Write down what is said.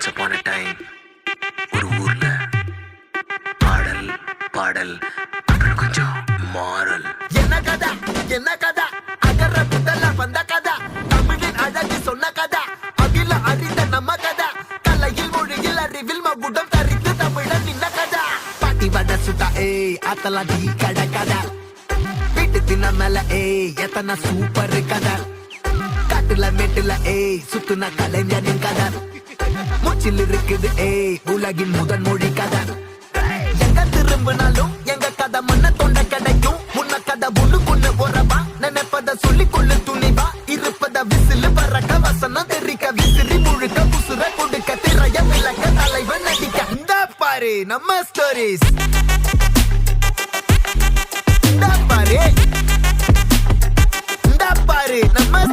Once upon a time ஒரு ஊர்ல பாடல் பாடல் அப்புறம் கொஞ்சம் மாறல். என்ன கதை அகர முதல வந்த கதை, தமிழின் அழகு சொன்ன கதை, அகில அறிந்த நம்ம கதை, கலையில் மொழியில் அறிவில் மகுடம் தரித்து தமிழன் நின்ன கதை. பாட்டி வட சுட்டா அத்தலா டீ கடை கதை, வீட்டு தின மேல எத்தனை சூப்பர் கதை, காட்டுல மேட்டுல சுத்துன கலைஞனின் கதை, மூச்சில் இருக்குது உலகின் முதன் மொழி கதை. எங்க திரும்பினாலும் எங்க கதை மண்ண தொண்ட கிடைக்கும், முன்ன கதை ஒண்ணு போறவா, நினைப்பத சொல்லிக் கொள்ளு துணிவா, இருப்பத விசிலு பறக்க வசனம் தெரிக்க விசிறி முழுக்க புசுர கொடுக்க திரைய விளக்க தலைவன் நடிக்க. இந்த பாரு நம்ம ஸ்டோரிஸ், இந்த பாரு நம்ம